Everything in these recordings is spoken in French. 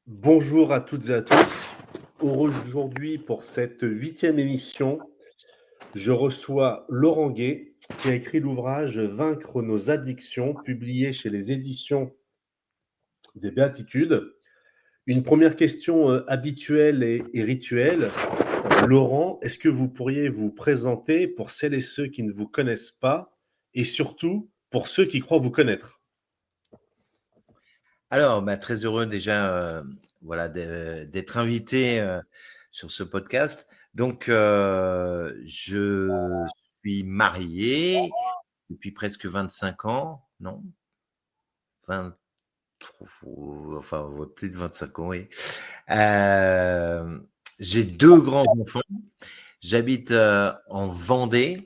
Bonjour à toutes et à tous. Aujourd'hui, pour cette 8e émission, je reçois Laurent Gay, qui a écrit l'ouvrage Vaincre nos addictions, publié chez les éditions des Béatitudes. Une première question habituelle et rituelle. Laurent, est-ce que vous pourriez vous présenter pour celles et ceux qui ne vous connaissent pas, et surtout pour ceux qui croient vous connaître? Alors, très heureux déjà voilà, d'être invité sur ce podcast. Donc, je suis marié depuis presque 25 ans, non 20, enfin ouais, plus de 25 ans, oui. Euh, j'ai deux grands-enfants. J'habite en Vendée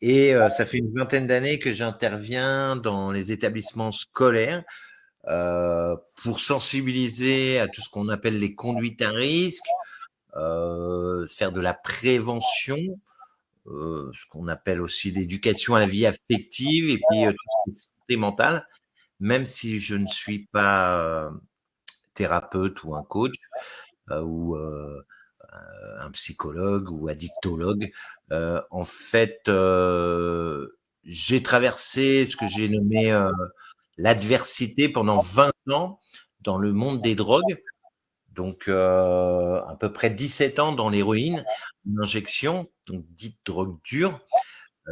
et ça fait une vingtaine d'années que j'interviens dans les établissements scolaires pour sensibiliser à tout ce qu'on appelle les conduites à risque, faire de la prévention, ce qu'on appelle aussi l'éducation à la vie affective et puis tout ce qui est santé mentale, même si je ne suis pas thérapeute ou un coach ou un psychologue ou addictologue. En fait, j'ai traversé ce que j'ai nommé l'adversité pendant 20 ans dans le monde des drogues. Donc, à peu près 17 ans dans l'héroïne, une injection, donc dite drogue dure.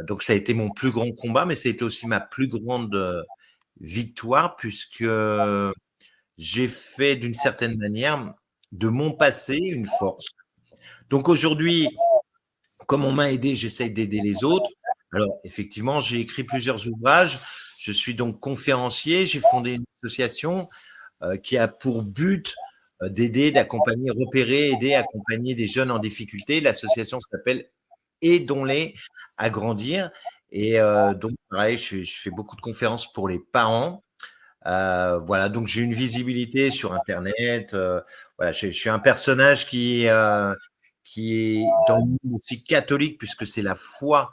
Donc, ça a été mon plus grand combat, mais ça a été aussi ma plus grande victoire, puisque j'ai fait d'une certaine manière de mon passé une force. Donc aujourd'hui, comme on m'a aidé, j'essaye d'aider les autres. Alors, effectivement, j'ai écrit plusieurs ouvrages. Je suis donc conférencier. J'ai fondé une association qui a pour but d'aider, d'accompagner, repérer, aider, accompagner des jeunes en difficulté. L'association s'appelle Aidons-les à grandir. Et donc, pareil, je fais beaucoup de conférences pour les parents. Voilà, donc j'ai une visibilité sur Internet. Voilà, je suis un personnage qui est dans le monde aussi catholique, puisque c'est la foi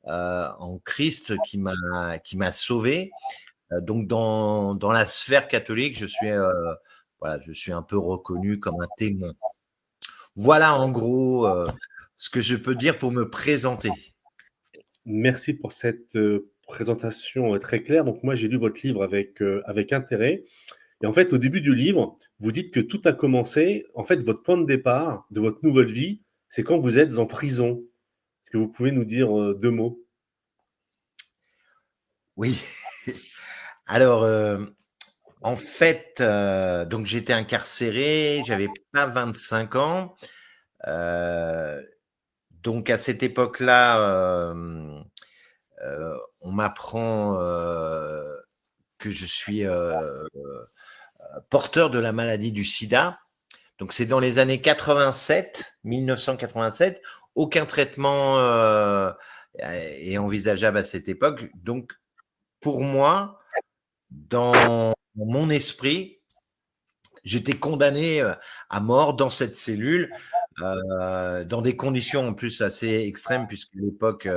en Christ qui m'a sauvé. Donc dans la sphère catholique, voilà, je suis un peu reconnu comme un témoin. Voilà en gros ce que je peux dire pour me présenter. Merci pour cette présentation très claire. Donc moi, j'ai lu votre livre avec intérêt. Et en fait, au début du livre, vous dites que tout a commencé. En fait, votre point de départ de votre nouvelle vie, c'est quand vous êtes en prison. Est-ce que vous pouvez nous dire deux mots? Oui. Alors en fait, donc j'étais incarcéré, j'avais pas 25 ans. Euh, donc à cette époque-là, on m'apprend que je suis porteur de la maladie du sida. Donc c'est dans les années 87, 1987. Aucun traitement est envisageable à cette époque. Donc pour moi, dans mon esprit, j'étais condamné à mort dans cette cellule, dans des conditions en plus assez extrêmes, puisqu'à l'époque,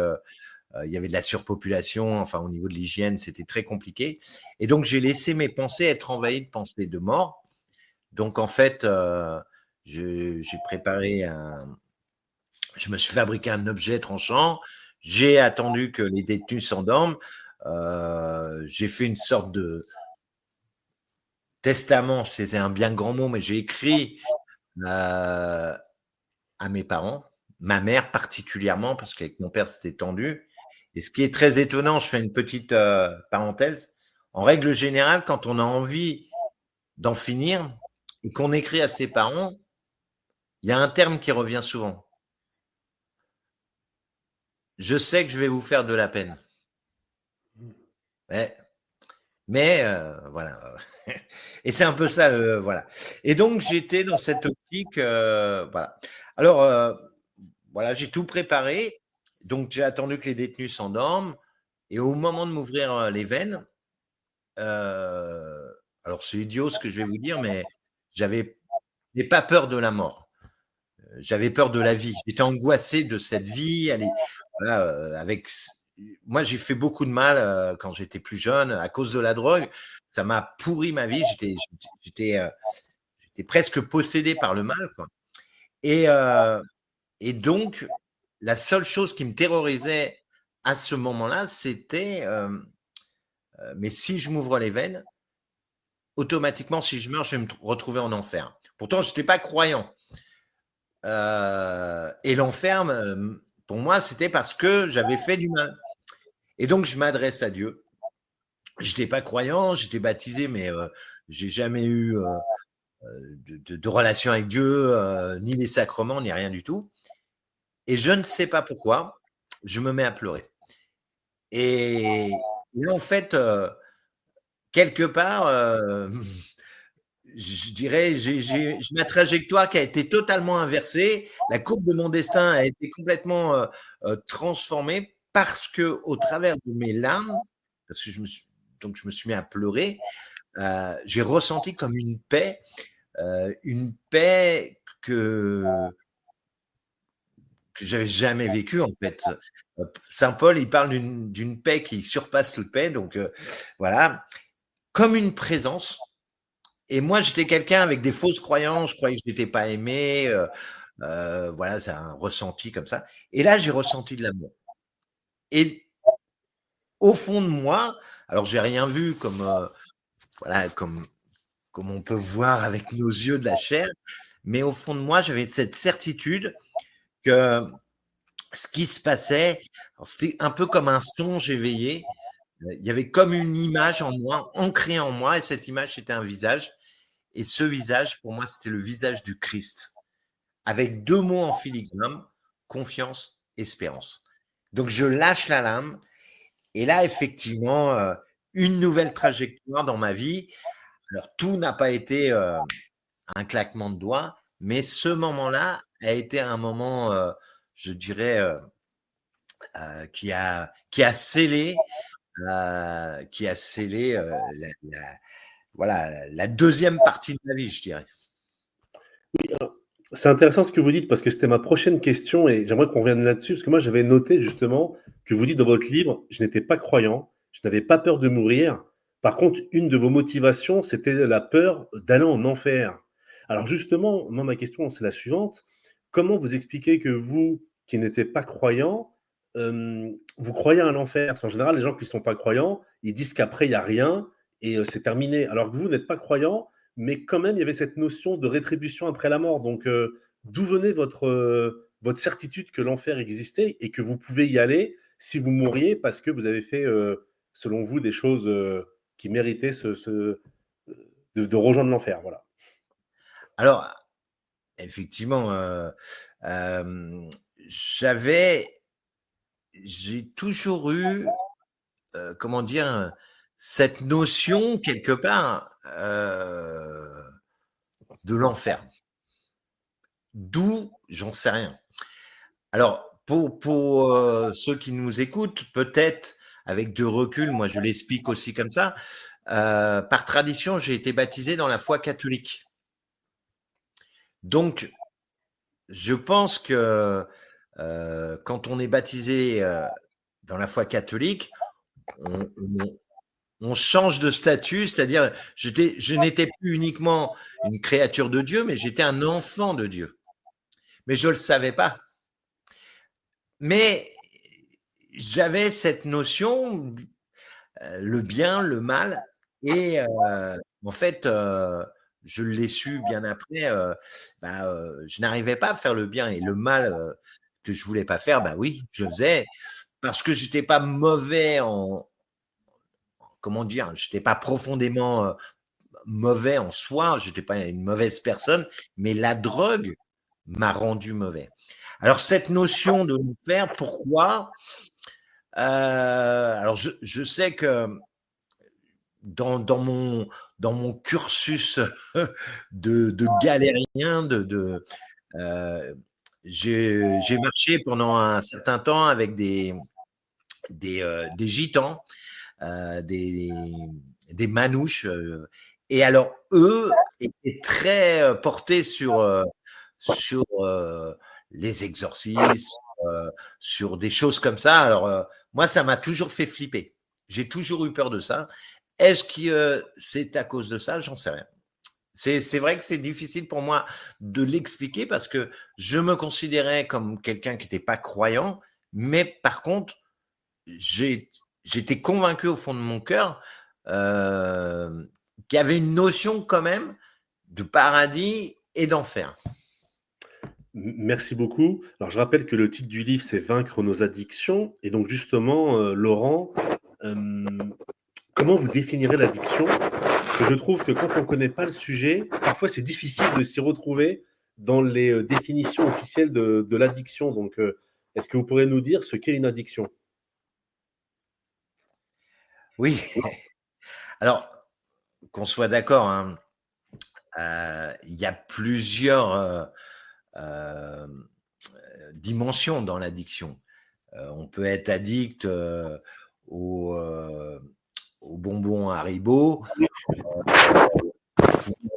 il y avait de la surpopulation, enfin au niveau de l'hygiène, c'était très compliqué. Et donc j'ai laissé mes pensées être envahies de pensées de mort. Donc en fait, j'ai préparé je me suis fabriqué un objet tranchant. J'ai attendu que les détenus s'endorment. J'ai fait une sorte de testament, c'est un bien grand mot, mais j'ai écrit à mes parents, ma mère particulièrement, parce qu'avec mon père, c'était tendu. Et ce qui est très étonnant, je fais une petite parenthèse, en règle générale, quand on a envie d'en finir et qu'on écrit à ses parents, il y a un terme qui revient souvent. Je sais que je vais vous faire de la peine. Ouais. Mais voilà. Et c'est un peu ça, voilà. Et donc, j'étais dans cette optique, voilà. Alors, voilà, j'ai tout préparé. Donc, j'ai attendu que les détenus s'endorment. Et au moment de m'ouvrir les veines, euh, alors c'est idiot ce que je vais vous dire, mais j'avais pas peur de la mort. J'avais peur de la vie. J'étais angoissé de cette vie. Voilà, moi, j'ai fait beaucoup de mal quand j'étais plus jeune à cause de la drogue. Ça m'a pourri ma vie. J'étais j'étais presque possédé par le mal, quoi. Et donc, la seule chose qui me terrorisait à ce moment-là, c'était mais si je m'ouvre les veines, automatiquement, si je meurs, je vais me retrouver en enfer. Pourtant, je n'étais pas croyant. Et l'enfer, pour moi, c'était parce que j'avais fait du mal. Et donc, je m'adresse à Dieu. Je n'étais pas croyant, j'étais baptisé, mais j'ai jamais eu de relation avec Dieu, ni les sacrements, ni rien du tout. Et je ne sais pas pourquoi, je me mets à pleurer. Et là, en fait, quelque part, je dirais, j'ai ma trajectoire qui a été totalement inversée. La courbe de mon destin a été complètement transformée parce que, au travers de mes larmes, parce que donc je me suis mis à pleurer, j'ai ressenti comme une paix que j'avais jamais vécue en fait. Saint Paul, il parle d'une paix qui surpasse toute paix, donc voilà, comme une présence. Et moi, j'étais quelqu'un avec des fausses croyances. Je croyais que je n'étais pas aimé. Voilà, c'est un ressenti comme ça. Et là, j'ai ressenti de l'amour. Et au fond de moi, alors j'ai rien vu comme voilà, comme on peut voir avec nos yeux de la chair, mais au fond de moi, j'avais cette certitude que ce qui se passait, c'était un peu comme un songe éveillé. Il y avait comme une image en moi, ancrée en moi, et cette image, c'était un visage. Et ce visage, pour moi, c'était le visage du Christ, avec deux mots en filigrane, confiance, espérance. Donc, je lâche la lame, et là, effectivement, une nouvelle trajectoire dans ma vie. Alors, tout n'a pas été un claquement de doigts, mais ce moment-là a été un moment, je dirais, qui a scellé, voilà, la deuxième partie de ma vie, je dirais. Oui, alors, c'est intéressant ce que vous dites parce que c'était ma prochaine question et j'aimerais qu'on revienne là-dessus parce que moi j'avais noté justement que vous dites dans votre livre, je n'étais pas croyant, je n'avais pas peur de mourir. Par contre, une de vos motivations, c'était la peur d'aller en enfer. Alors justement, moi ma question c'est la suivante. Comment vous expliquez que vous, qui n'étiez pas croyant, vous croyez à l'enfer? Parce qu'en général, les gens qui ne sont pas croyants, ils disent qu'après il n'y a rien et c'est terminé. Alors que vous n'êtes pas croyant, mais quand même, il y avait cette notion de rétribution après la mort. Donc, d'où venait votre certitude que l'enfer existait et que vous pouvez y aller si vous mouriez parce que vous avez fait, selon vous, des choses qui méritaient de rejoindre l'enfer. Voilà. Alors, effectivement, j'ai toujours eu, comment dire, cette notion quelque part de l'enfer. D'où, j'en sais rien. Alors, pour ceux qui nous écoutent, peut-être avec de recul, moi je l'explique aussi comme ça, par tradition, j'ai été baptisé dans la foi catholique. Donc, je pense que quand on est baptisé dans la foi catholique, on change de statut, c'est-à-dire je n'étais plus uniquement une créature de Dieu, mais j'étais un enfant de Dieu. Mais je ne le savais pas. Mais j'avais cette notion, le bien, le mal, et en fait, je l'ai su bien après, je n'arrivais pas à faire le bien et le mal que je voulais pas faire, bah oui, je le faisais parce que j'étais pas mauvais comment dire, j'étais pas profondément mauvais en soi, j'étais pas une mauvaise personne, mais la drogue m'a rendu mauvais. Alors cette notion de faire, pourquoi alors je sais que dans mon cursus de galérien, j'ai marché pendant un certain temps avec des gitans, des manouches. Et alors, eux étaient très portés sur les exorcismes, sur des choses comme ça. Alors, moi, ça m'a toujours fait flipper. J'ai toujours eu peur de ça. Est-ce que c'est à cause de ça? J'en sais rien. C'est vrai que c'est difficile pour moi de l'expliquer parce que je me considérais comme quelqu'un qui n'était pas croyant, mais par contre, j'ai j'étais convaincu au fond de mon cœur, qu'il y avait une notion quand même de paradis et d'enfer. Merci beaucoup. Alors, je rappelle que le titre du livre, c'est Vaincre nos addictions. Et donc, justement, Laurent, comment vous définirez l'addiction? Parce que je trouve que quand on ne connaît pas le sujet, parfois c'est difficile de s'y retrouver dans les définitions officielles de l'addiction. Donc, est-ce que vous pourrez nous dire ce qu'est une addiction? Oui, alors qu'on soit d'accord, hein, il y a plusieurs dimensions dans l'addiction. On peut être addict aux, euh, aux bonbons Haribo,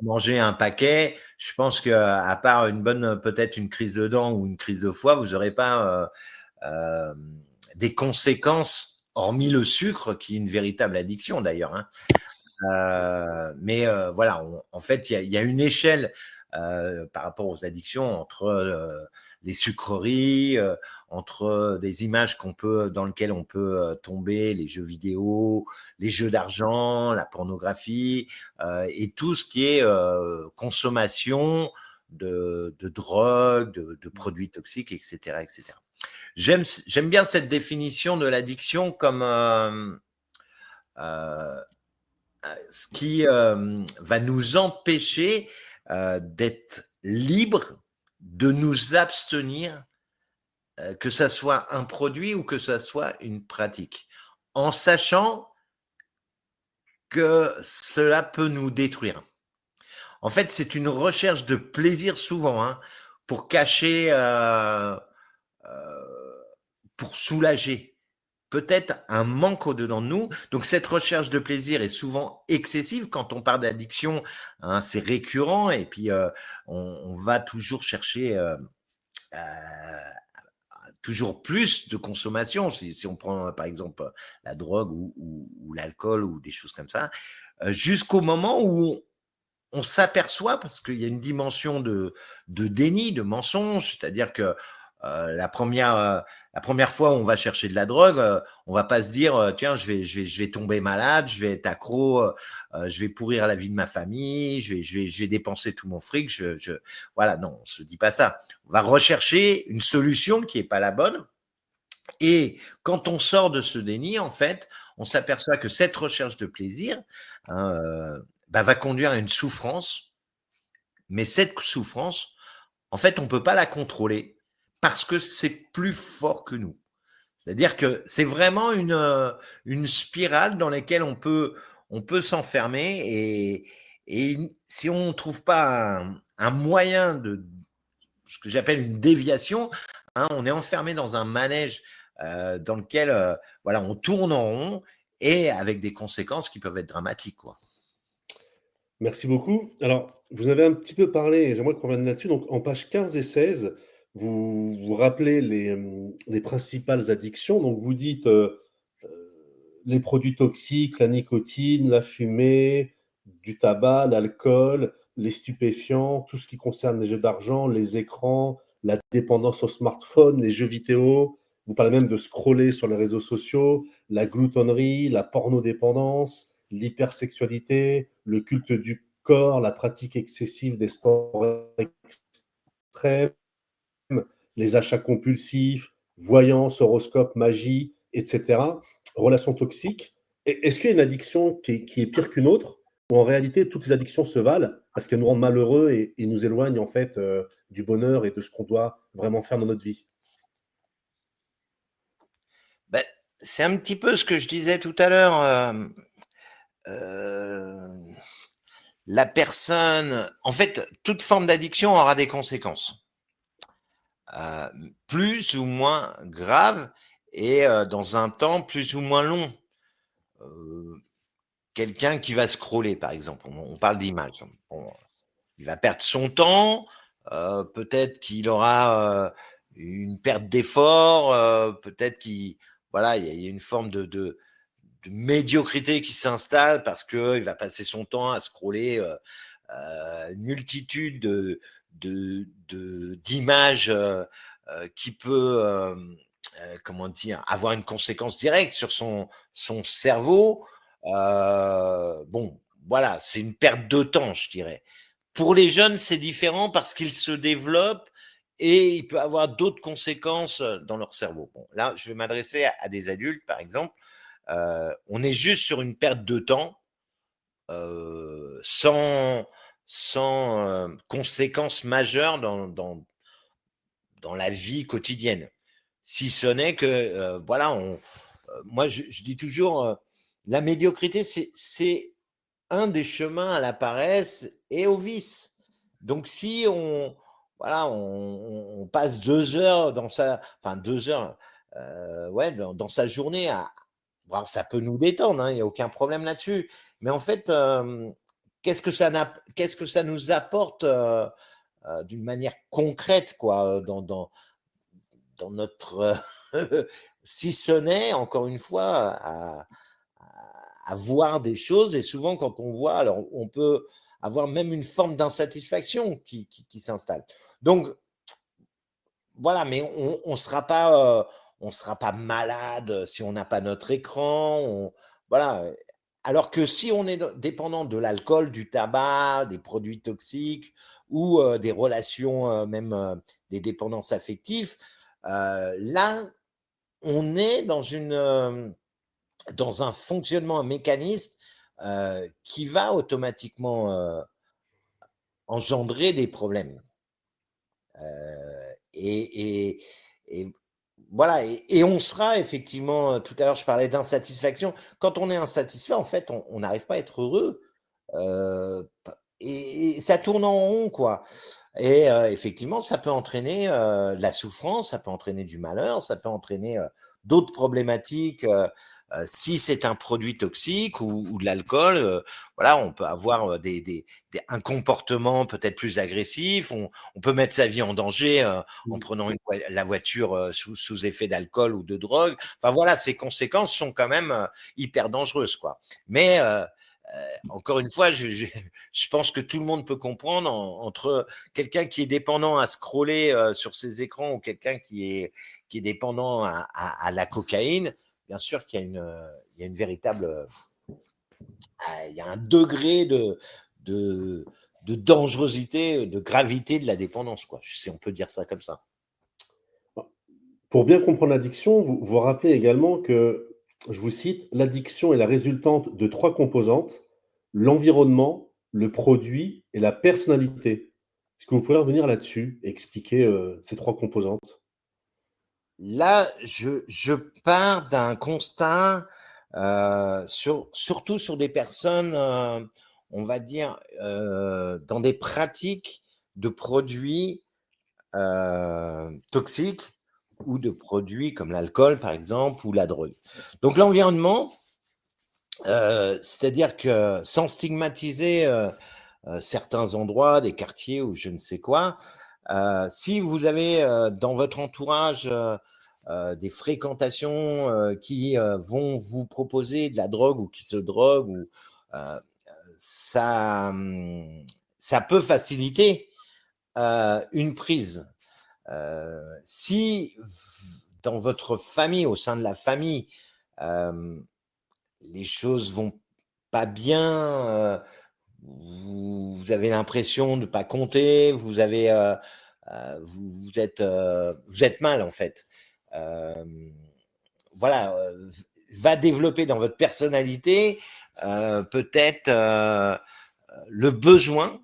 manger un paquet. Je pense que à part une bonne, peut-être une crise de dents ou une crise de foie, vous n'aurez pas euh, des conséquences, hormis le sucre, qui est une véritable addiction d'ailleurs. Hein. Mais voilà, en fait, il y a une échelle par rapport aux addictions entre les sucreries, entre des images dans lesquelles on peut tomber, les jeux vidéo, les jeux d'argent, la pornographie et tout ce qui est consommation de drogue, de produits toxiques, etc., etc. J'aime bien cette définition de l'addiction comme euh, ce qui va nous empêcher d'être libres de nous abstenir, que ça soit un produit ou que ça soit une pratique, en sachant que cela peut nous détruire. En fait, c'est une recherche de plaisir souvent, hein, pour cacher, pour soulager peut-être un manque au-dedans de nous. Donc cette recherche de plaisir est souvent excessive. Quand on parle d'addiction, hein, c'est récurrent et puis on va toujours chercher toujours plus de consommation. Si on prend par exemple la drogue ou l'alcool ou des choses comme ça, jusqu'au moment où on s'aperçoit, parce qu'il y a une dimension de déni, de mensonge, c'est-à-dire que la première fois où on va chercher de la drogue, on va pas se dire tiens je vais tomber malade, je vais être accro, je vais pourrir la vie de ma famille, je vais dépenser tout mon fric, voilà, non, on se dit pas ça. On va rechercher une solution qui est pas la bonne. Et quand on sort de ce déni, en fait, on s'aperçoit que cette recherche de plaisir hein, va conduire à une souffrance, mais cette souffrance, en fait, on peut pas la contrôler parce que c'est plus fort que nous. C'est-à-dire que c'est vraiment une spirale dans laquelle on peut s'enfermer et si on ne trouve pas un moyen de ce que j'appelle une déviation, hein, on est enfermé dans un manège dans lequel voilà, on tourne en rond et avec des conséquences qui peuvent être dramatiques. Quoi. Merci beaucoup. Alors, vous avez un petit peu parlé, et j'aimerais qu'on revienne là-dessus. Donc, en pages 15 et 16, vous rappelez les principales addictions. Donc, vous dites les produits toxiques, la nicotine, la fumée, du tabac, l'alcool, les stupéfiants, tout ce qui concerne les jeux d'argent, les écrans, la dépendance au smartphone, les jeux vidéo. Vous parlez même de scroller sur les réseaux sociaux, la gloutonnerie, la pornodépendance, l'hypersexualité, le culte du corps, la pratique excessive des sports extrêmes, les achats compulsifs, voyance, horoscope, magie, etc. Relations toxiques. Est-ce qu'il y a une addiction qui est pire qu'une autre ou en réalité toutes les addictions se valent parce qu'elles nous rendent malheureux et nous éloignent en fait du bonheur et de ce qu'on doit vraiment faire dans notre vie? Ben, c'est un petit peu ce que je disais tout à l'heure. Euh, la personne, en fait, toute forme d'addiction aura des conséquences, euh, plus ou moins graves et dans un temps plus ou moins long. Euh, Quelqu'un qui va scroller, par exemple, on parle d'image. Bon, il va perdre son temps, peut-être qu'il aura une perte d'effort, peut-être qu'il voilà, il y a une forme de médiocrité qui s'installe parce que il va passer son temps à scroller une multitude d'images qui peut, comment dire, avoir une conséquence directe sur son cerveau. Bon, voilà, c'est une perte de temps, je dirais. Pour les jeunes, c'est différent parce qu'ils se développent et il peut avoir d'autres conséquences dans leur cerveau. Bon, là, je vais m'adresser à des adultes, par exemple. On est juste sur une perte de temps sans conséquences majeures dans la vie quotidienne. Si ce n'est que, voilà, moi, je dis toujours, la médiocrité, c'est un des chemins à la paresse et au vice. Donc, si voilà, on passe 2 heures enfin 2 heures, ouais, dans sa journée bon, ça peut nous détendre, hein, il n'y a aucun problème là-dessus. Mais en fait, qu'est-ce que ça nous apporte d'une manière concrète, quoi, dans notre, si ce n'est, encore une fois, à voir des choses. Et souvent, quand on voit, alors on peut avoir même une forme d'insatisfaction qui s'installe. Donc, voilà, mais on sera pas malade si on n'a pas notre écran. Voilà. Alors que si on est dépendant de l'alcool, du tabac, des produits toxiques ou des relations, même des dépendances affectives, là, on est dans un fonctionnement, un mécanisme qui va automatiquement engendrer des problèmes. Et, et, et voilà, et on sera effectivement, tout à l'heure je parlais d'insatisfaction, quand on est insatisfait, en fait, on n'arrive pas à être heureux. Et ça tourne en rond, quoi. Et effectivement, ça peut entraîner de la souffrance, ça peut entraîner du malheur, ça peut entraîner d'autres problématiques. Si c'est un produit toxique ou de l'alcool, voilà, on peut avoir un comportement peut-être plus agressif. On peut mettre sa vie en danger en prenant la voiture sous effet d'alcool ou de drogue. Enfin voilà, ces conséquences sont quand même hyper dangereuses, quoi. Mais encore une fois, je pense que tout le monde peut comprendre entre quelqu'un qui est dépendant à scroller sur ses écrans ou quelqu'un qui est dépendant à la cocaïne. Bien sûr qu'il y a une véritable, il y a un degré de dangerosité, de gravité de la dépendance, quoi, si on peut dire ça comme ça. Pour bien comprendre l'addiction, vous rappelez également que, je vous cite, l'addiction est la résultante de 3 composantes: l'environnement, le produit et la personnalité. Est-ce que vous pourriez revenir là-dessus et expliquer, ces 3 composantes? Là, je pars d'un constat surtout sur des personnes, on va dire, dans des pratiques de produits toxiques ou de produits comme l'alcool, par exemple, ou la drogue. Donc l'environnement, c'est-à-dire que sans stigmatiser certains endroits, des quartiers ou je ne sais quoi, si vous avez dans votre entourage des fréquentations qui vont vous proposer de la drogue ou qui se droguent, ou, euh, ça peut faciliter une prise. Si dans votre famille, au sein de la famille, euh, les choses vont pas bien, vous avez l'impression de ne pas compter, vous êtes mal en fait. Euh, voilà, va développer dans votre personnalité peut-être le besoin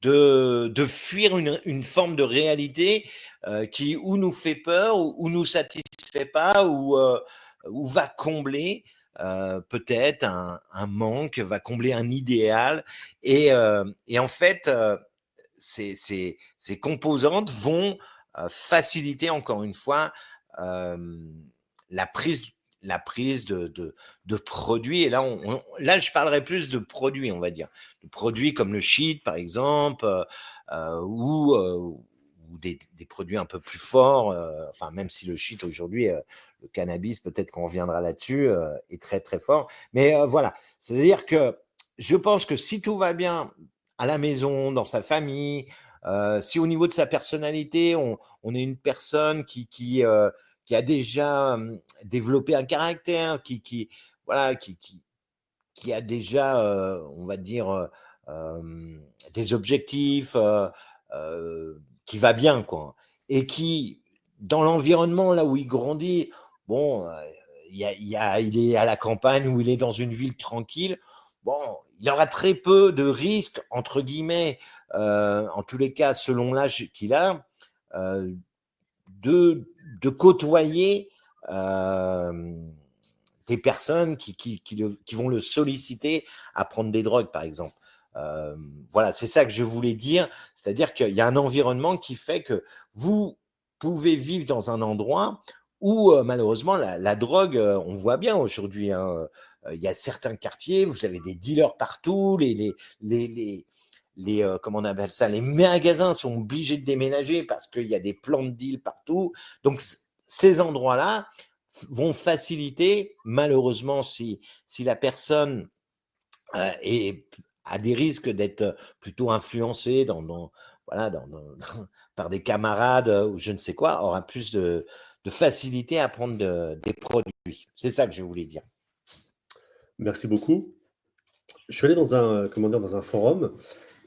de fuir une forme de réalité qui ou nous fait peur ou nous satisfait pas ou va combler peut-être un manque, va combler un idéal. Et en fait, ces composantes vont faciliter encore une fois euh, la prise la prise de produits. Et là, là, je parlerai plus de produits, on va dire. De produits comme le shit, par exemple, ou des produits un peu plus forts. Enfin, même si le shit, aujourd'hui, le cannabis, peut-être qu'on reviendra là-dessus, est très, très fort. Mais voilà, c'est-à-dire que je pense que si tout va bien à la maison, dans sa famille, si au niveau de sa personnalité, on est une personne qui a déjà développé un caractère, voilà, qui a déjà, on va dire, des objectifs, qui va bien, quoi. Et qui, dans l'environnement là où il grandit, bon, il est à la campagne ou il est dans une ville tranquille, bon, il aura très peu de risques, entre guillemets, en tous les cas, selon l'âge qu'il a, euh, de, de côtoyer des personnes qui vont le solliciter à prendre des drogues, par exemple. Voilà, c'est ça que je voulais dire. C'est-à-dire qu'il y a un environnement qui fait que vous pouvez vivre dans un endroit où, malheureusement, la drogue, on voit bien aujourd'hui, hein, il y a certains quartiers, vous avez des dealers partout, les, les, comment on appelle ça, les magasins sont obligés de déménager parce qu'il y a des plans de deal partout. Donc, ces endroits-là vont faciliter, malheureusement, si la personne a des risques d'être plutôt influencée voilà, par des camarades ou je ne sais quoi, aura plus de facilité à prendre des produits. C'est ça que je voulais dire. Merci beaucoup. Je suis allé dans un, comment dire, dans un forum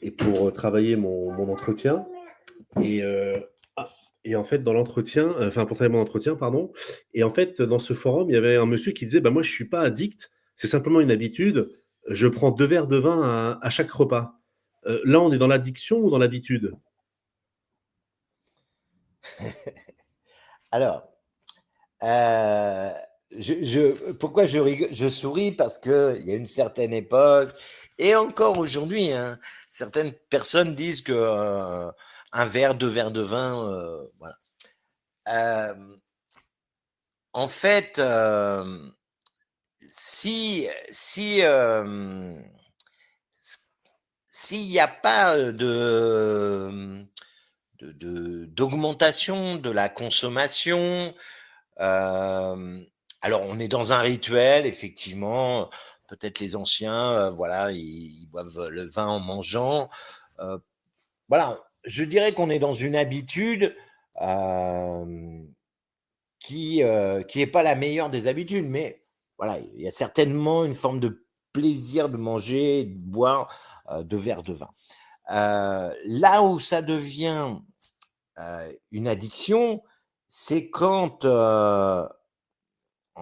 et pour travailler mon entretien. Et, ah, et en fait, dans l'entretien, enfin pour travailler mon entretien, pardon. Et en fait, dans ce forum, il y avait un monsieur qui disait, bah moi, je suis pas addict, c'est simplement une habitude. Je prends 2 verres de vin à chaque repas. Là, on est dans l'addiction ou dans l'habitude? Alors, euh, pourquoi je souris? Parce que il y a une certaine époque, et encore aujourd'hui, hein, certaines personnes disent que un verre, 2 verres de vin, voilà. Euh, En fait, si si s'il n'y a pas d'augmentation de la consommation, euh, alors on est dans un rituel, effectivement. Peut-être les anciens, voilà, ils boivent le vin en mangeant. Euh, voilà, je dirais qu'on est dans une habitude euh, qui est pas la meilleure des habitudes, mais voilà, il y a certainement une forme de plaisir de manger, de boire 2 verres de vin. Là où ça devient une addiction, c'est quand en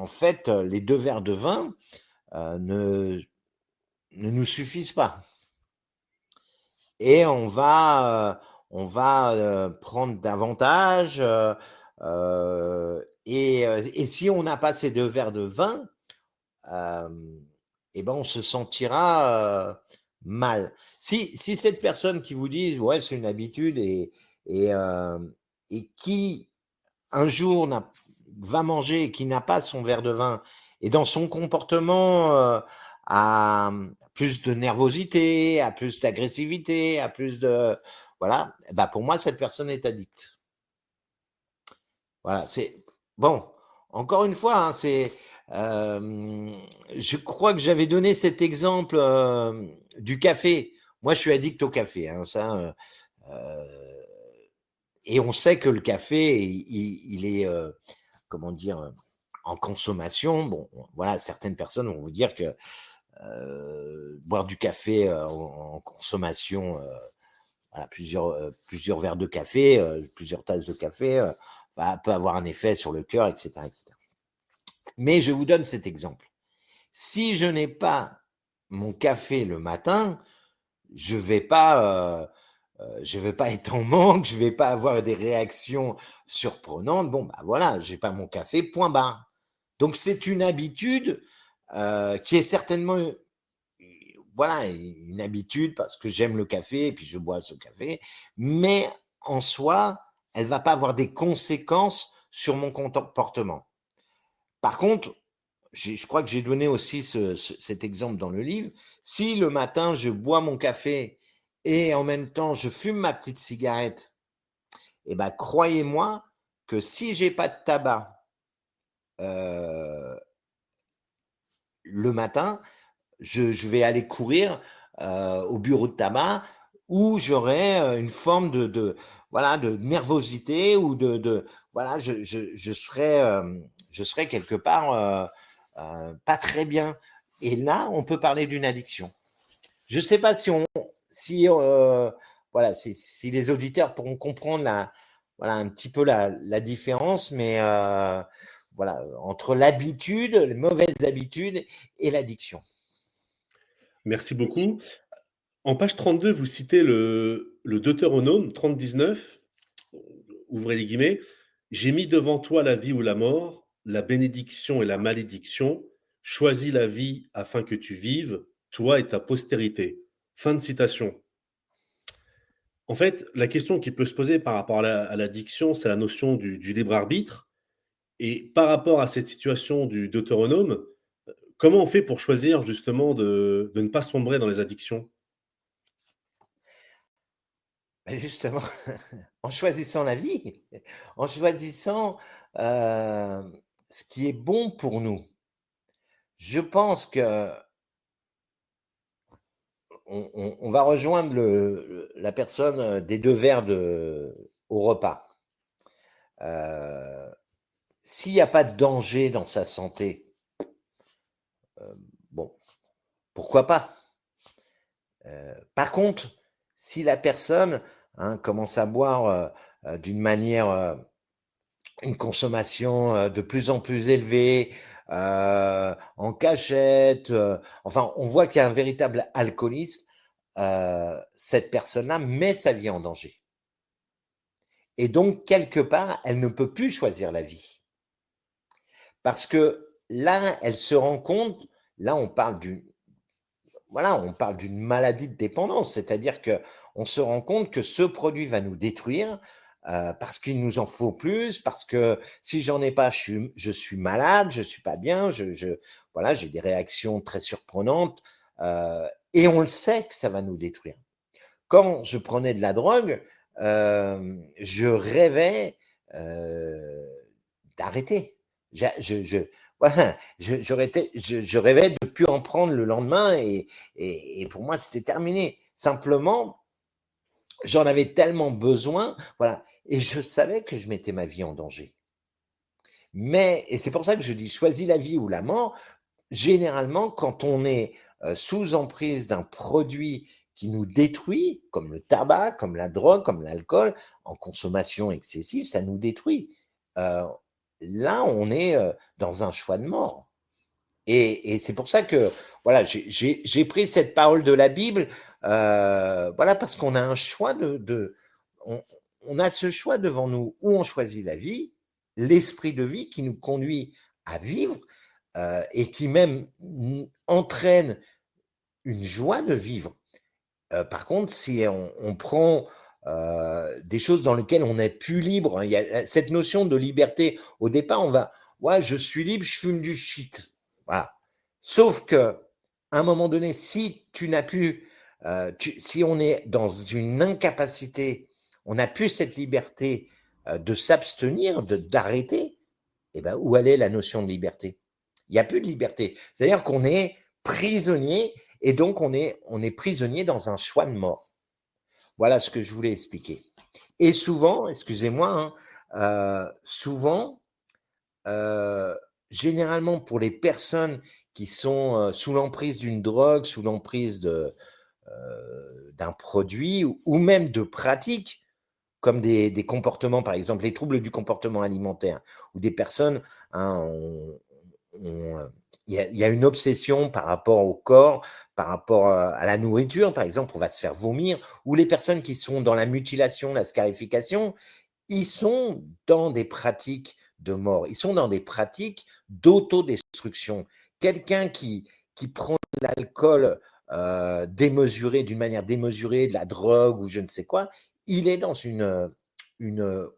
fait les 2 verres de vin euh, ne, ne nous suffisent pas et on va prendre davantage. Et si on n'a pas ces 2 verres de vin, euh, eh ben on se sentira mal. Si cette personne qui vous dit ouais c'est une habitude et, euh, et qui un jour va manger et qui n'a pas son verre de vin et dans son comportement a plus de nervosité, a plus d'agressivité, a plus de voilà, bah pour moi cette personne est addicte. Voilà, c'est bon. Encore une fois, hein, euh, je crois que j'avais donné cet exemple du café. Moi, je suis addict au café, hein, ça. Et on sait que le café, il est, comment dire, en consommation. Bon, voilà, certaines personnes vont vous dire que boire du café en consommation, voilà, plusieurs verres de café, plusieurs tasses de café, peut avoir un effet sur le cœur, etc., etc. Mais je vous donne cet exemple. Si je n'ai pas mon café le matin, je vais pas être en manque, je vais pas avoir des réactions surprenantes. Bon, bah voilà, j'ai pas mon café, point barre. Donc c'est une habitude qui est certainement, voilà, une habitude parce que j'aime le café et puis je bois ce café, mais en soi, elle va pas avoir des conséquences sur mon comportement. Par contre, je crois que j'ai donné aussi cet exemple dans le livre. Si le matin, je bois mon café et en même temps, je fume ma petite cigarette, eh ben, croyez-moi que si j'ai pas de tabac euh, le matin, je vais aller courir au bureau de tabac. où j'aurais une forme voilà, de nervosité ou voilà, je serais quelque part pas très bien. Et là, on peut parler d'une addiction. Je ne sais pas si voilà, si les auditeurs pourront comprendre voilà, un petit peu la différence, mais voilà, entre l'habitude, les mauvaises habitudes et l'addiction. Merci beaucoup. En page 32, vous citez le Deutéronome 30-19, ouvrez les guillemets, j'ai mis devant toi la vie ou la mort, la bénédiction et la malédiction. Choisis la vie afin que tu vives, toi et ta postérité. Fin de citation. En fait, la question qui peut se poser par rapport à l'addiction, c'est la notion du libre arbitre. Et par rapport à cette situation du Deutéronome, comment on fait pour choisir justement de ne pas sombrer dans les addictions? Ben justement, en choisissant la vie, en choisissant euh, ce qui est bon pour nous. Je pense que on va rejoindre la personne des deux verres au repas. Euh, S'il n'y a pas de danger dans sa santé, bon, pourquoi pas? Par contre, si la personne commence à boire d'une manière, une consommation de plus en plus élevée, en cachette, enfin, on voit qu'il y a un véritable alcoolisme, cette personne-là met sa vie en danger. Et donc, quelque part, elle ne peut plus choisir la vie. Parce que là, elle se rend compte, là, on parle voilà, on parle d'une maladie de dépendance, c'est-à-dire que on se rend compte que ce produit va nous détruire parce qu'il nous en faut plus, parce que si j'en ai pas, je suis malade, je suis pas bien, voilà, j'ai des réactions très surprenantes et on le sait que ça va nous détruire. Quand je prenais de la drogue, je rêvais d'arrêter. Voilà, je rêvais de plus en prendre le lendemain et pour moi c'était terminé. Simplement, j'en avais tellement besoin, voilà, et je savais que je mettais ma vie en danger. Mais, et c'est pour ça que je dis choisis la vie ou la mort. Généralement, quand on est sous emprise d'un produit qui nous détruit, comme le tabac, comme la drogue, comme l'alcool, en consommation excessive, ça nous détruit. Euh, Là, on est dans un choix de mort. Et c'est pour ça que voilà, j'ai pris cette parole de la Bible, voilà, parce qu'on a un choix on, on a ce choix devant nous où on choisit la vie, l'esprit de vie qui nous conduit à vivre et qui même entraîne une joie de vivre. Par contre, si on prend des choses dans lesquelles on n'est plus libre, hein, il y a cette notion de liberté. Au départ, on va, ouais, je suis libre, je fume du shit. Voilà. Sauf que, à un moment donné, si tu n'as plus, si on est dans une incapacité, on n'a plus cette liberté de s'abstenir, d'arrêter, eh ben, où allait la notion de liberté? Il n'y a plus de liberté. C'est-à-dire qu'on est prisonnier et donc on est prisonnier dans un choix de mort. Voilà ce que je voulais expliquer. Et souvent, excusez-moi, souvent, euh, généralement pour les personnes qui sont sous l'emprise d'une drogue, sous l'emprise d'un produit ou même de pratiques, comme des comportements, par exemple les troubles du comportement alimentaire, ou des personnes, il y a une obsession par rapport au corps, par rapport à la nourriture, par exemple, on va se faire vomir, ou les personnes qui sont dans la mutilation, la scarification, ils sont dans des pratiques de mort, ils sont dans des pratiques d'autodestruction. Quelqu'un qui prend de l'alcool démesuré, d'une manière démesurée, de la drogue ou je ne sais quoi, il est dans une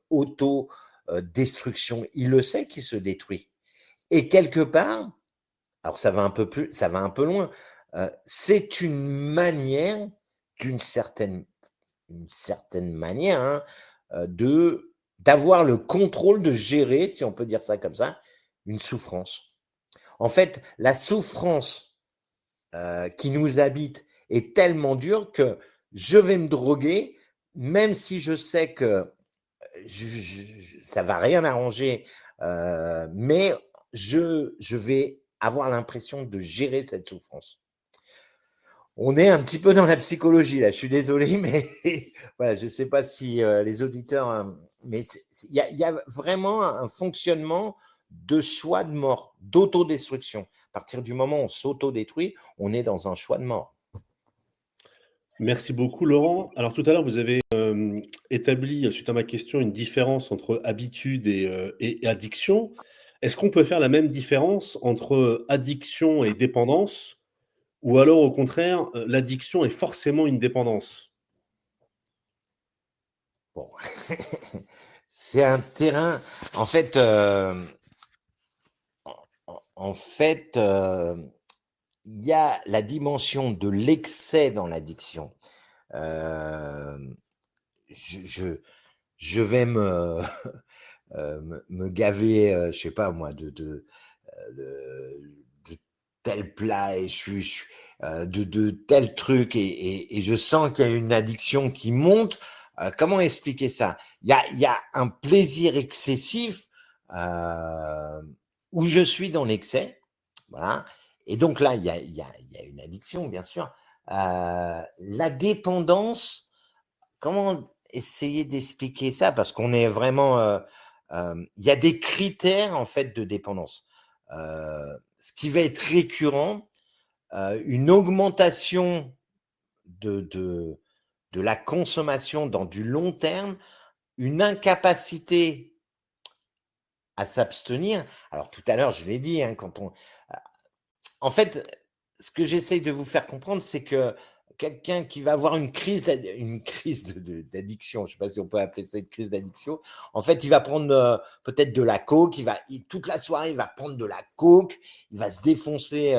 auto-destruction. Il le sait qu'il se détruit. Et quelque part, alors ça va un peu loin, c'est une manière, une certaine manière, d'avoir le contrôle de gérer, si on peut dire ça comme ça, une souffrance. En fait, la souffrance qui nous habite est tellement dure que je vais me droguer, même si je sais que ça va rien arranger, mais je vais avoir l'impression de gérer cette souffrance. On est un petit peu dans la psychologie là, je suis désolé, mais voilà, je ne sais pas si les auditeurs, mais il y a vraiment un fonctionnement de choix de mort, d'autodestruction. À partir du moment où on s'autodétruit, on est dans un choix de mort. Merci beaucoup Laurent. Alors tout à l'heure, vous avez, établi, suite à ma question, une différence entre habitude et addiction. Est-ce qu'on peut faire la même différence entre addiction et dépendance? Ou alors au contraire, l'addiction est forcément une dépendance? Bon, c'est un terrain. En fait, en fait, il y a la dimension de l'excès dans l'addiction. Euh, je, je, je vais me gaver, je sais pas moi, de tel plat et de tel truc et je sens qu'il y a une addiction qui monte. Comment expliquer ça? Il y a un plaisir excessif euh, où je suis dans l'excès, voilà. Et donc là, il y a une addiction, bien sûr. La dépendance, comment essayer d'expliquer ça? Parce qu'on est vraiment, il y a des critères en fait de dépendance. Ce qui va être récurrent, une augmentation de, de, de la consommation dans du long terme, une incapacité à s'abstenir. Alors tout à l'heure, je l'ai dit, hein, en fait, ce que j'essaye de vous faire comprendre, c'est que quelqu'un qui va avoir une crise d'addiction, je ne sais pas si on peut appeler ça une crise d'addiction, en fait, il va prendre peut-être de la coke, toute la soirée, il va prendre de la coke, il va se défoncer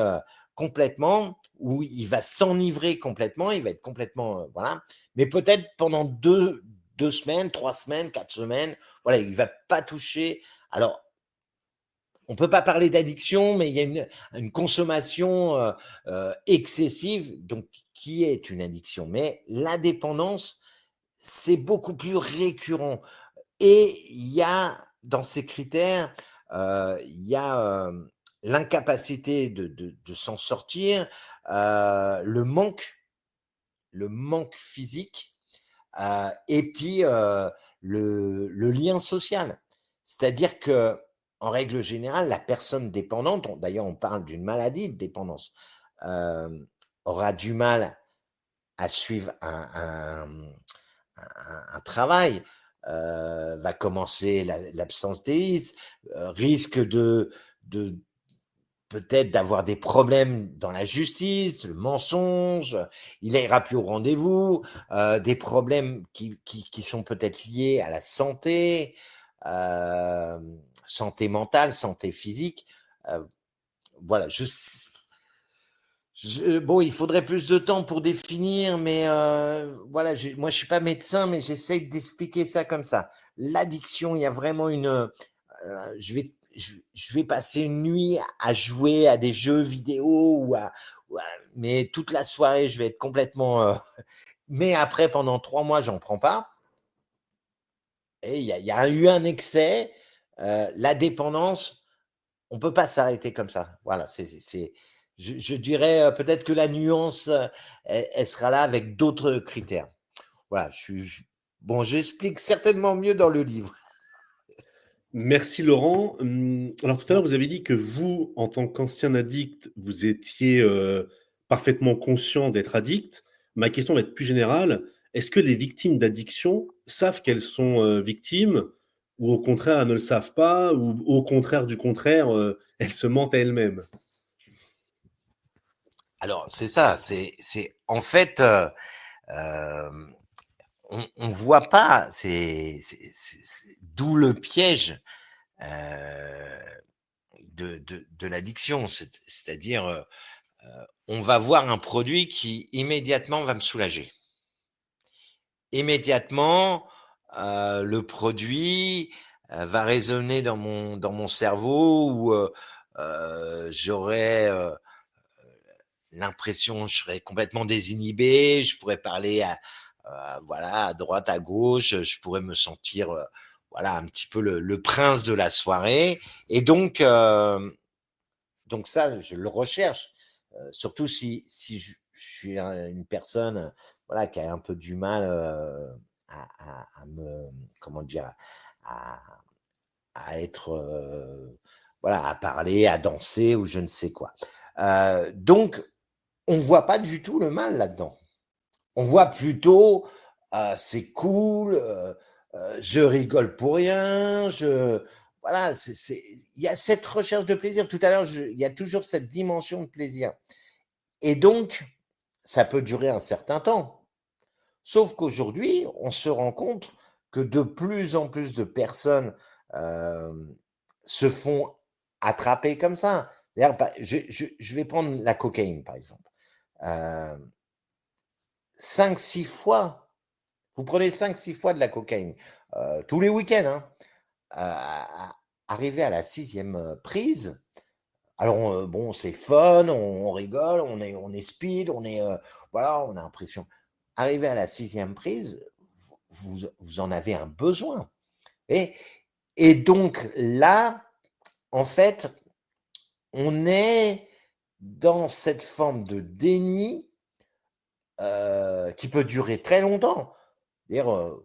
complètement, ou il va s'enivrer complètement, il va être complètement, voilà, mais peut-être pendant deux semaines, 3 semaines, 4 semaines, voilà, il ne va pas toucher. Alors, on ne peut pas parler d'addiction, mais il y a une consommation excessive, donc qui est une addiction. Mais la dépendance, c'est beaucoup plus récurrent. Et il y a dans ces critères, il y a l'incapacité de s'en sortir, le manque physique, et puis le lien social. C'est-à-dire que, en règle générale, la personne dépendante, d'ailleurs on parle d'une maladie de dépendance, euh, aura du mal à suivre un travail, va commencer l'absentéisme, risque de peut-être d'avoir des problèmes dans la justice, le mensonge, il n'ira plus au rendez-vous, des problèmes qui sont peut-être liés à la santé, euh, santé mentale, santé physique. Euh, voilà, bon, il faudrait plus de temps pour définir, mais voilà, moi je suis pas médecin, mais j'essaye d'expliquer ça comme ça. L'addiction, il y a vraiment je vais passer une nuit à jouer à des jeux vidéo mais toute la soirée, je vais être complètement. Mais après, pendant 3 mois, j'en prends pas. Et il y a eu un excès. La dépendance, on peut pas s'arrêter comme ça. Voilà, je dirais peut-être que la nuance, elle sera là avec d'autres critères. Voilà, bon, j'explique certainement mieux dans le livre. Merci Laurent. Alors tout à l'heure, vous avez dit que vous, en tant qu'ancien addict, vous étiez, parfaitement conscient d'être addict. Ma question va être plus générale. Est-ce que les victimes d'addiction savent qu'elles sont, victimes ou au contraire, elles ne le savent pas ou au contraire du contraire, elles se mentent à elles-mêmes? Alors, c'est ça, c'est en fait, euh, on voit pas, d'où le piège euh, de l'addiction, c'est-à-dire on va voir un produit qui immédiatement va me soulager. Immédiatement, le produit va résonner dans mon cerveau où j'aurai l'impression, je serais complètement désinhibé, je pourrais parler voilà, à droite, à gauche, je pourrais me sentir, voilà, un petit peu le prince de la soirée. Et donc ça, je le recherche, surtout si je suis une personne, voilà, qui a un peu du mal à me, comment dire, à, à être, voilà, à parler, à danser ou je ne sais quoi. Donc, on voit pas du tout le mal là-dedans. On voit plutôt, c'est cool, je rigole pour rien, voilà, il y a cette recherche de plaisir. Tout à l'heure, il y a toujours cette dimension de plaisir. Et donc, ça peut durer un certain temps. Sauf qu'aujourd'hui, on se rend compte que de plus en plus de personnes se font attraper comme ça. D'ailleurs, je vais prendre la cocaïne, par exemple. 5-6 fois, vous prenez 5-6 fois de la cocaïne, tous les week-ends, hein, arrivé à la 6e prise, alors bon, c'est fun, on rigole, on est speed, voilà, on a l'impression. Arrivé à la 6e prise, vous en avez un besoin. Et donc là, en fait, on est dans cette forme de déni qui peut durer très longtemps. C'est-à-dire,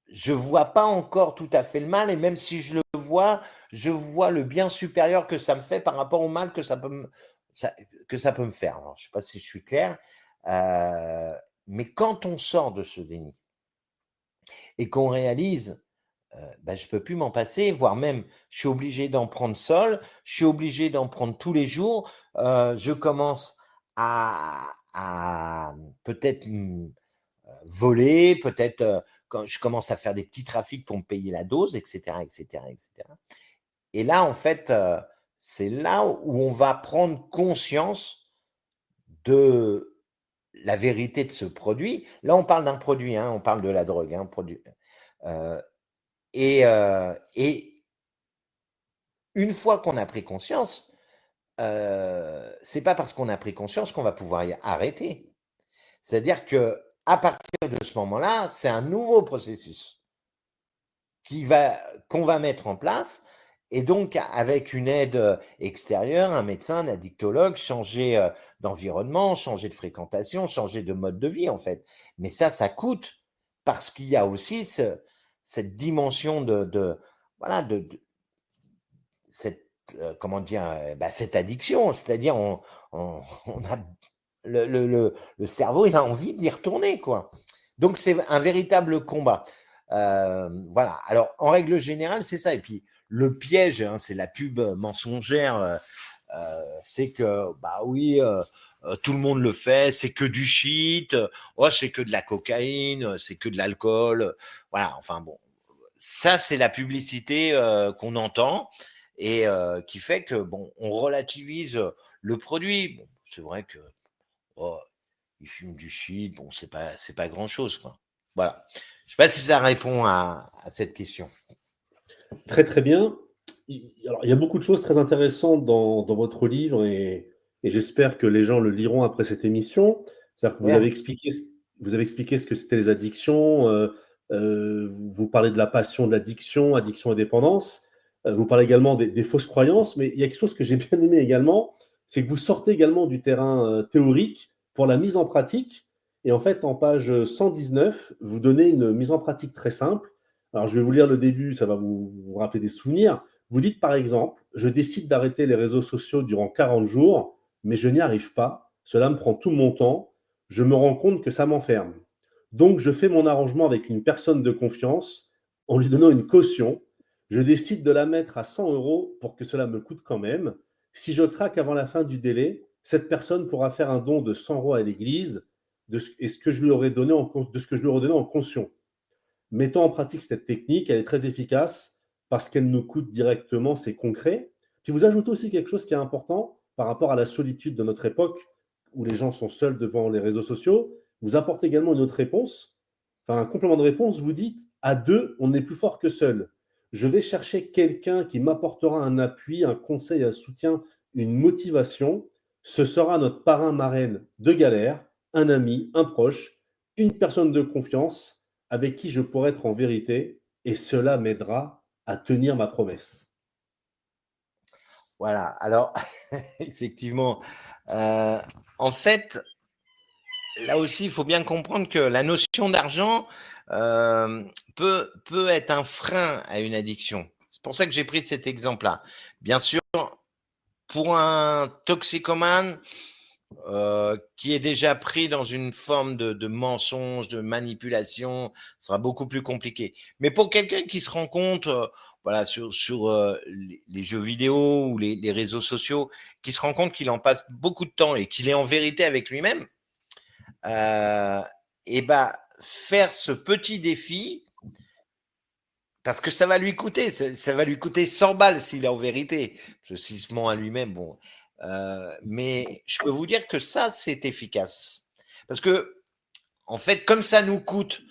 je vois pas encore tout à fait le mal, et même si je vois le bien supérieur que ça me fait par rapport au mal que que ça peut me faire. Alors, je sais pas si je suis clair, mais quand on sort de ce déni et qu'on réalise, ben, je peux plus m'en passer, voire même je suis obligé d'en prendre seul, je suis obligé d'en prendre tous les jours, je commence à peut-être voler, peut-être quand je commence à faire des petits trafics pour me payer la dose, etc., etc., etc. Et là, en fait, c'est là où on va prendre conscience de la vérité de ce produit. Là, on parle d'un produit, hein, on parle de la drogue, hein, produit. Euh, et une fois qu'on a pris conscience, c'est pas parce qu'on a pris conscience qu'on va pouvoir y arrêter. C'est-à-dire que à partir de ce moment-là, c'est un nouveau processus qu'on va mettre en place, et donc avec une aide extérieure, un médecin, un addictologue, changer d'environnement, changer de fréquentation, changer de mode de vie en fait. Mais ça coûte, parce qu'il y a aussi cette dimension voilà, cette comment dire, bah, cette addiction, c'est-à-dire on a le cerveau, il a envie d'y retourner, quoi. Donc c'est un véritable combat. Voilà. Alors en règle générale, c'est ça. Et puis le piège, hein, c'est la pub mensongère. C'est que bah oui, tout le monde le fait. C'est que du shit. Oh, c'est que de la cocaïne. C'est que de l'alcool. Voilà. Enfin bon, ça c'est la publicité qu'on entend, et qui fait que bon, on relativise le produit. Bon, c'est vrai que oh, il fume du shit, bon, c'est pas grand chose, quoi. Voilà. Je sais pas si ça répond à cette question. Très, très bien. Alors, il y a beaucoup de choses très intéressantes dans votre livre, et j'espère que les gens le liront après cette émission. C'est-à-dire que Ouais. vous avez expliqué ce que c'était les addictions, vous parlez de la passion de l'addiction, addiction et dépendance. Vous parlez également des fausses croyances, mais il y a quelque chose que j'ai bien aimé également, c'est que vous sortez également du terrain théorique pour la mise en pratique. Et en fait, en page 119, vous donnez une mise en pratique très simple. Alors, je vais vous lire le début, ça va vous rappeler des souvenirs. Vous dites par exemple, je décide d'arrêter les réseaux sociaux durant 40 jours, mais je n'y arrive pas. Cela me prend tout mon temps. Je me rends compte que ça m'enferme. Donc, je fais mon arrangement avec une personne de confiance en lui donnant une caution. Je décide de la mettre à 100 euros pour que cela me coûte quand même. Si je craque avant la fin du délai, cette personne pourra faire un don de 100 euros à l'église de ce que je lui aurais donné de ce que je lui aurais donné en caution. Mettons en pratique cette technique, elle est très efficace parce qu'elle nous coûte directement, c'est concret. Puis vous ajoutez aussi quelque chose qui est important par rapport à la solitude de notre époque, où les gens sont seuls devant les réseaux sociaux. Vous apportez également une autre réponse, enfin un complément de réponse. Vous dites, à deux, on est plus fort que seul. Je vais chercher quelqu'un qui m'apportera un appui, un conseil, un soutien, une motivation. Ce sera notre parrain marraine de galère, un ami, un proche, une personne de confiance avec qui je pourrai être en vérité et cela m'aidera à tenir ma promesse. Voilà, alors effectivement, heu, en fait, là aussi, il faut bien comprendre que la notion d'argent, peut être un frein à une addiction. C'est pour ça que j'ai pris cet exemple-là. Bien sûr, pour un toxicomane, qui est déjà pris dans une forme de mensonge, de manipulation, ce sera beaucoup plus compliqué. Mais pour quelqu'un qui se rend compte, voilà, sur les jeux vidéo ou les réseaux sociaux, qui se rend compte qu'il en passe beaucoup de temps et qu'il est en vérité avec lui-même, heu et bah, faire ce petit défi, parce que ça va lui coûter, ça va lui coûter 100 balles s'il est en vérité. Parce que s'il se ment à lui-même, bon, mais je peux vous dire que ça, c'est efficace. Parce que, en fait, comme ça nous coûte,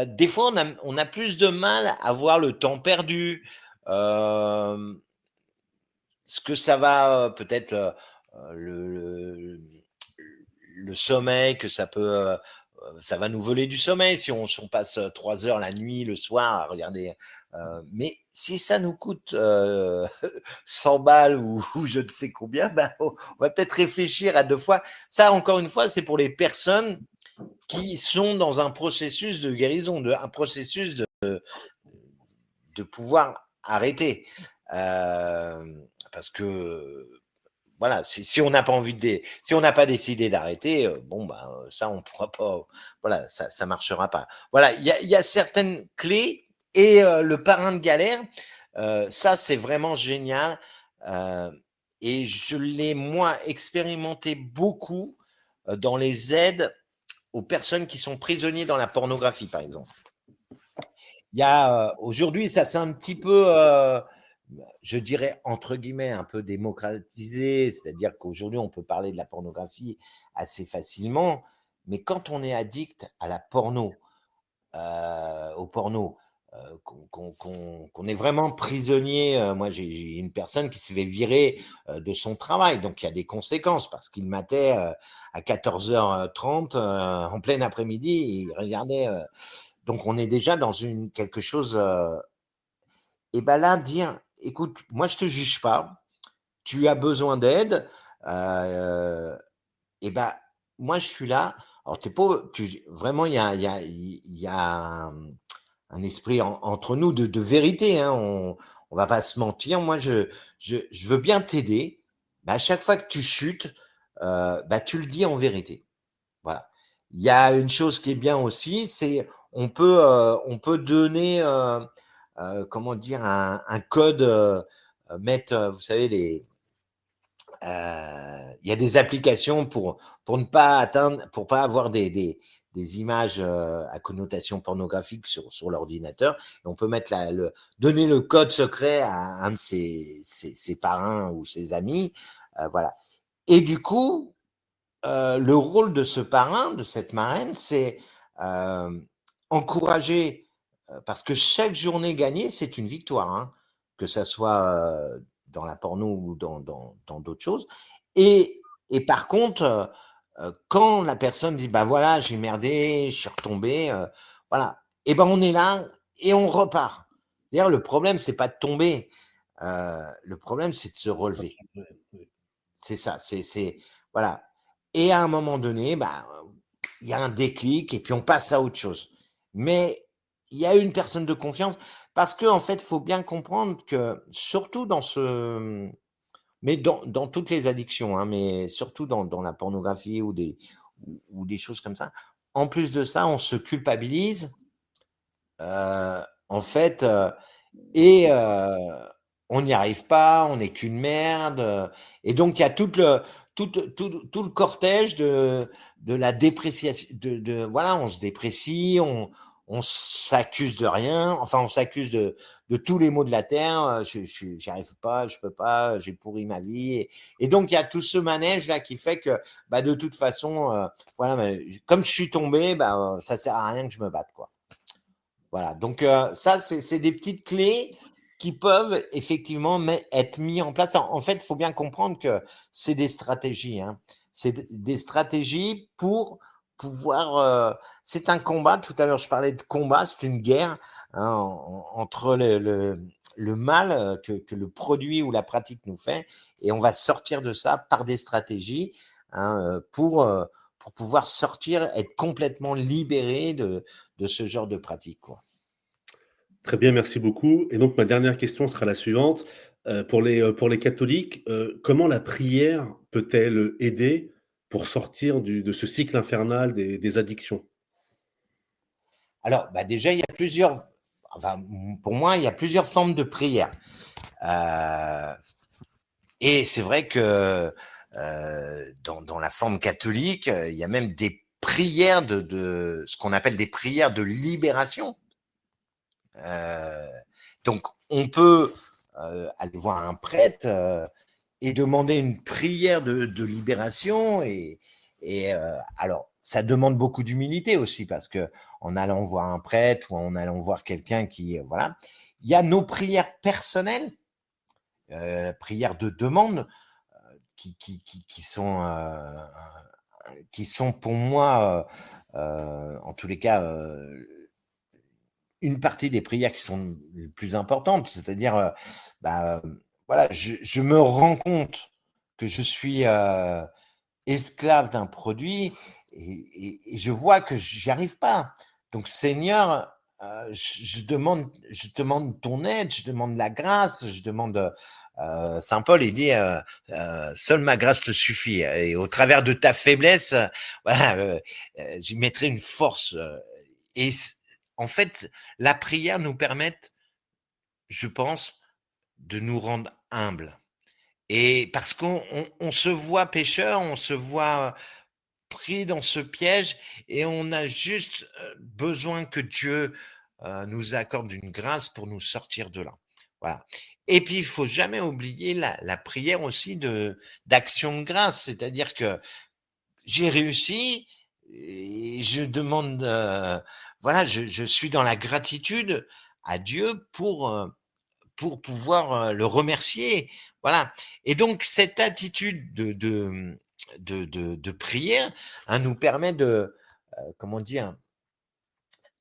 des fois, on a plus de mal à voir le temps perdu, ce que ça va, peut-être, le sommeil, que ça peut, ça va nous voler du sommeil si on passe 3 heures la nuit, le soir à regarder. Mais si ça nous coûte 100 balles ou je ne sais combien, bah, on va peut-être réfléchir à deux fois. Ça, encore une fois, c'est pour les personnes qui sont dans un processus de guérison, un processus de pouvoir arrêter. Parce que voilà, si on n'a pas envie si on n'a pas décidé d'arrêter, bon ben ça on pourra pas, voilà, ça marchera pas. Voilà, il y a certaines clés et le parrain de galère, ça c'est vraiment génial, euh, et je l'ai moi expérimenté beaucoup dans les aides aux personnes qui sont prisonniers dans la pornographie par exemple. Il y a aujourd'hui ça c'est un petit peu je dirais entre guillemets un peu démocratisé, c'est-à-dire qu'aujourd'hui on peut parler de la pornographie assez facilement, mais quand on est addict à la porno, au porno, qu'on est vraiment prisonnier, moi j'ai une personne qui s'est fait virer de son travail, donc il y a des conséquences parce qu'il matait à 14h30 en plein après-midi, il regardait, donc on est déjà dans quelque chose, et ben là dire, écoute, moi je te juge pas, tu as besoin d'aide, heu et ben, moi, je suis là. Alors, t'es pas vraiment, il y a un esprit entre nous de vérité, hein. On va pas se mentir. Moi, je veux bien t'aider, mais à chaque fois que tu chutes, bah, tu le dis en vérité. Voilà. Il y a une chose qui est bien aussi, c'est on peut donner, comment dire, un code, mettre, vous savez, il y a des applications pour ne pas atteindre, pour pas avoir des images à connotation pornographique sur l'ordinateur. Et on peut mettre donner le code secret à un de ses parrains ou ses amis. Voilà. Et du coup, le rôle de ce parrain, de cette marraine, c'est euh, encourager, parce que chaque journée gagnée, c'est une victoire, hein, que ça soit dans la porno ou dans d'autres choses. Et par contre, quand la personne dit, bah voilà, j'ai merdé, je suis retombé, voilà, et ben on est là et on repart. D'ailleurs, le problème, c'est pas de tomber, le problème, c'est de se relever. C'est ça, voilà. Et à un moment donné, bah, il y a un déclic et puis on passe à autre chose. Mais il y a une personne de confiance parce que en fait, il faut bien comprendre que surtout mais dans toutes les addictions, hein, mais surtout dans la pornographie ou des choses comme ça. En plus de ça, on se culpabilise, en fait, et on n'y arrive pas, on n'est qu'une merde. Et donc, il y a tout le cortège de la dépréciation. Voilà, on se déprécie, on s'accuse de rien, enfin, on s'accuse de tous les maux de la terre. J'y arrive pas, je peux pas, j'ai pourri ma vie. Et donc, il y a tout ce manège-là qui fait que, bah, de toute façon, voilà, comme je suis tombé, bah, ça sert à rien que je me batte, quoi. Voilà, donc ça, c'est des petites clés qui peuvent effectivement être mis en place. En fait, il faut bien comprendre que c'est des stratégies. Hein. C'est des stratégies pour pouvoir. C'est un combat. Tout à l'heure, je parlais de combat. C'est une guerre hein, entre le mal que le produit ou la pratique nous fait, et on va sortir de ça par des stratégies hein, pour pouvoir sortir, être complètement libéré de ce genre de pratique, quoi. Très bien, merci beaucoup. Et donc ma dernière question sera la suivante. Pour les catholiques, comment la prière peut-elle aider pour sortir de ce cycle infernal des addictions? Alors, bah déjà, il y a plusieurs, enfin, pour moi, il y a plusieurs formes de prière. Euh, et c'est vrai que dans la forme catholique, il y a même des prières de ce qu'on appelle des prières de libération. Euh, donc, on peut aller voir un prêtre et demander une prière de libération. Alors, ça demande beaucoup d'humilité aussi parce que en allant voir un prêtre ou en allant voir quelqu'un qui, voilà, il y a nos prières personnelles, prières de demande qui sont pour moi, en tous les cas, une partie des prières qui sont les plus importantes, c'est-à-dire, bah, voilà, je me rends compte que je suis esclave d'un produit et je vois que j'y arrive pas. Donc, Seigneur, je demande ton aide, je demande la grâce, je demande. Saint Paul, il dit seule ma grâce te suffit. Et au travers de ta faiblesse, voilà, j'y mettrai une force. Et en fait, la prière nous permet, je pense, de nous rendre humbles. Et parce qu'on se voit pécheur, on se voit pris dans ce piège et on a juste besoin que Dieu nous accorde une grâce pour nous sortir de là. Voilà. Et puis, il faut jamais oublier la prière aussi d'action de grâce, c'est-à-dire que j'ai réussi et je demande, voilà, je suis dans la gratitude à Dieu pour pouvoir le remercier. Voilà. Et donc, cette attitude de prière hein, nous permet de, comment dire,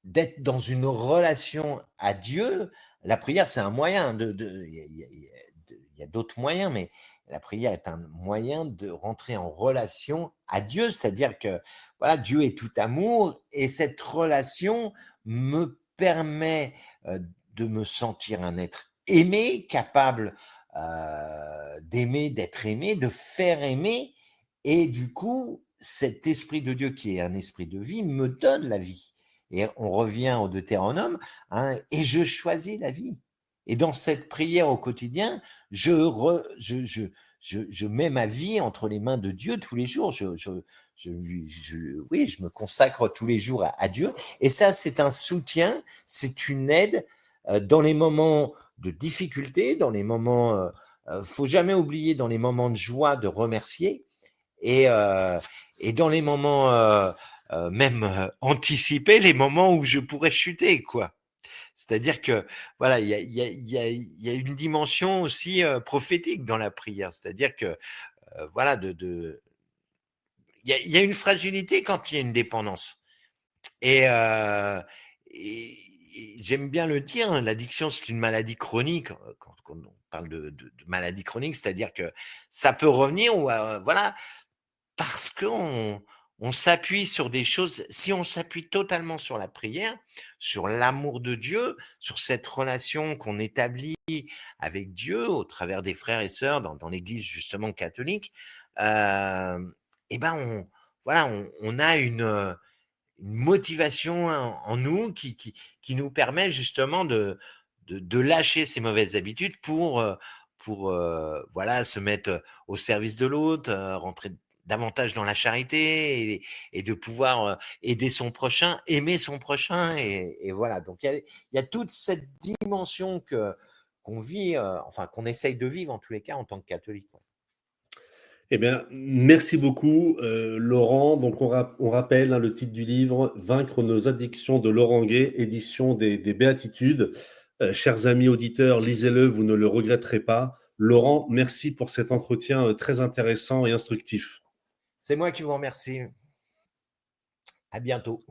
d'être dans une relation à Dieu. La prière, c'est un moyen il y a d'autres moyens, mais la prière est un moyen de rentrer en relation à Dieu, c'est-à-dire que voilà, Dieu est tout amour et cette relation me permet de me sentir un être aimé, capable d'aimer, d'être aimé, de faire aimer, et du coup, cet esprit de Dieu qui est un esprit de vie me donne la vie. Et on revient au Deutéronome, hein, et je choisis la vie. Et dans cette prière au quotidien, je mets ma vie entre les mains de Dieu tous les jours. Oui, je me consacre tous les jours à Dieu. Et ça, c'est un soutien, c'est une aide dans les moments de difficulté, dans les moments, faut jamais oublier, dans les moments de joie, de remercier. Et, euh, et dans les moments même anticipés, les moments où je pourrais chuter, quoi. C'est-à-dire que voilà, il y a une dimension aussi prophétique dans la prière. C'est-à-dire que voilà, il y a une fragilité quand il y a une dépendance. Et, euh, et j'aime bien le dire, hein, l'addiction c'est une maladie chronique. Quand on parle de maladie chronique, c'est-à-dire que ça peut revenir ou voilà parce qu'on s'appuie sur des choses, si on s'appuie totalement sur la prière, sur l'amour de Dieu, sur cette relation qu'on établit avec Dieu au travers des frères et sœurs dans l'église justement catholique, euh, et ben voilà, on a une motivation en nous qui nous permet justement de lâcher ces mauvaises habitudes pour voilà, se mettre au service de l'autre, rentrer davantage dans la charité et de pouvoir aider son prochain, aimer son prochain. Et voilà, donc il y a toute cette dimension qu'on vit, enfin qu'on essaye de vivre en tous les cas en tant que catholique. Eh bien, merci beaucoup, Laurent. Donc, on rappelle hein, le titre du livre, Vaincre nos addictions de Laurent Gay, édition des Béatitudes. Chers amis auditeurs, lisez-le, vous ne le regretterez pas. Laurent, merci pour cet entretien très intéressant et instructif. C'est moi qui vous remercie. À bientôt.